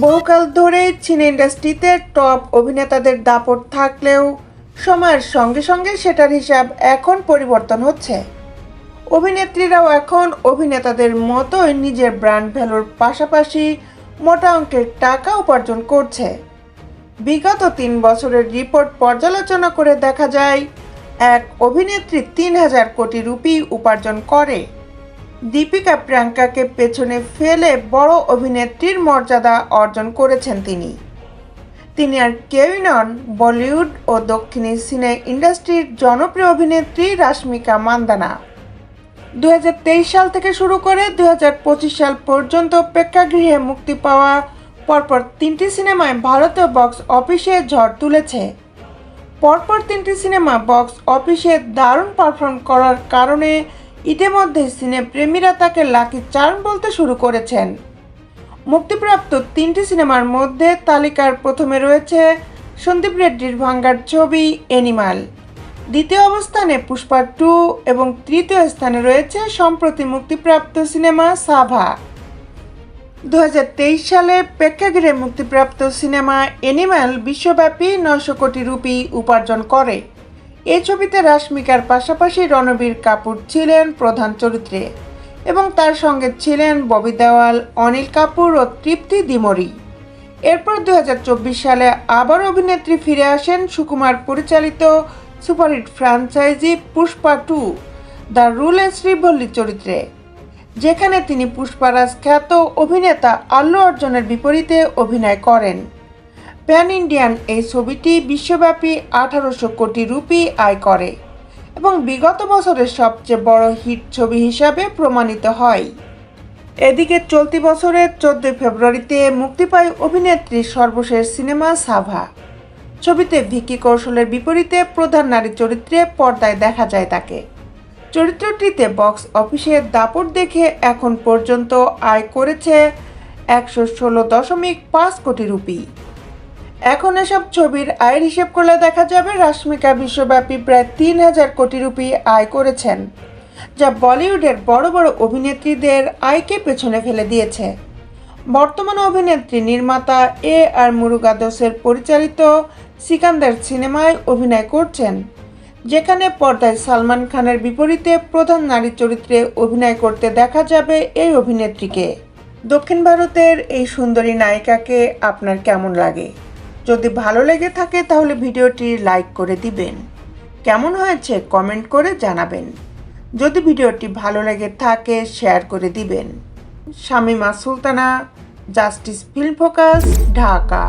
বহুকাল ধরে সিনে ইন্ডাস্ট্রিতে টপ অভিনেতাদের দাপট থাকলেও সময়ের সঙ্গে সঙ্গে সেটার হিসাব এখন পরিবর্তন হচ্ছে। অভিনেত্রীরাও এখন অভিনেতাদের মতোই নিজের ব্র্যান্ড ভ্যালুর পাশাপাশি মোটা অঙ্কের টাকা উপার্জন করছে। বিগত 3 বছরের রিপোর্ট পর্যালোচনা করে দেখা যায়, এক অভিনেত্রী 3000 কোটি রুপি উপার্জন করে। দীপিকা প্রিয়াঙ্কাকে পেছনে ফেলে বড় অভিনেত্রীর মর্যাদা অর্জন করেছেন তিনি আর কেউই নন, বলিউড ও দক্ষিণী সিনে ইন্ডাস্ট্রির জনপ্রিয় অভিনেত্রী রাশমিকা মান্দানা। 2023 সাল থেকে শুরু করে 2025 সাল পর্যন্ত প্রেক্ষাগৃহে মুক্তি পাওয়া পরপর 3টি সিনেমায় ভারতীয় বক্স অফিসে ঝড় তুলেছে। পরপর 3টি সিনেমা বক্স অফিসে দারুণ পারফর্ম করার কারণে ইতিমধ্যে সিনেপ্রেমীরা তাকে লাকি চার্ম বলতে শুরু করেছেন। মুক্তিপ্রাপ্ত 3টি সিনেমার মধ্যে তালিকার প্রথমে রয়েছে সন্দীপ রেড্ডির ভাঙ্গার ছবি অ্যানিমাল, দ্বিতীয় অবস্থানে পুষ্পা 2 এবং তৃতীয় স্থানে রয়েছে সম্প্রতি মুক্তিপ্রাপ্ত সিনেমা সাভা। 2023 সালে প্রেক্ষাগৃহে মুক্তিপ্রাপ্ত সিনেমা অ্যানিমাল বিশ্বব্যাপী 900 কোটি রুপি উপার্জন করে। এই ছবিতে রাশমিকার পাশাপাশি রণবীর কাপুর ছিলেন প্রধান চরিত্রে এবং তার সঙ্গে ছিলেন ববি দেওয়াল, অনিল কাপুর ও তৃপ্তি ডিমরি। এরপর 2024 সালে আবার অভিনেত্রী ফিরে আসেন সুকুমার পরিচালিত superhit franchise Pushpa 2 the rule Srivalli চরিত্রে, যেখানে তিনি পুষ্পারাজ খ্যাত অভিনেতা আল্লু অর্জুনের বিপরীতে অভিনয় করেন। প্যান ইন্ডিয়ান এই ছবিটি বিশ্বব্যাপী 1800 কোটি রুপি আয় করে এবং বিগত বছরের সবচেয়ে বড় হিট ছবি হিসাবে প্রমাণিত হয়। এদিকে চলতি বছরের 14 ফেব্রুয়ারিতে মুক্তি পায় অভিনেত্রীর সর্বশেষ সিনেমা সাভা। ছবিতে ভিকি কৌশলের বিপরীতে প্রধান নারী চরিত্রে পর্দায় দেখা যায় তাকে। চরিত্রটিতে বক্স অফিসের দাপট দেখে এখন পর্যন্ত আয় করেছে 116.5 কোটি রুপি। এখন এসব ছবির আয়ের হিসেব করলে দেখা যাবে রাশমিকা বিশ্বব্যাপী প্রায় 3000 কোটি রুপি আয় করেছেন, যা বলিউডের বড় বড় অভিনেত্রীদের আয়কে পেছনে ফেলে দিয়েছে। বর্তমান অভিনেত্রী নির্মাতা আর মুরুগাদোসের পরিচালিত সিকান্দার সিনেমায় অভিনয় করছেন, যেখানে পর্দায় সালমান খানের বিপরীতে প্রধান নারী চরিত্রে অভিনয় করতে দেখা যাবে এই অভিনেত্রীকে। দক্ষিণ ভারতের এই সুন্দরী নায়িকাকে আপনার কেমন লাগে? যদি ভালো লেগে থাকে তাহলে ভিডিওটি লাইক করে দিবেন। কেমন হয়েছে কমেন্ট করে জানাবেন। যদি ভিডিওটি ভালো লেগে থাকে শেয়ার করে দিবেন। Shamima Sultana, justice film focus, Dhaka.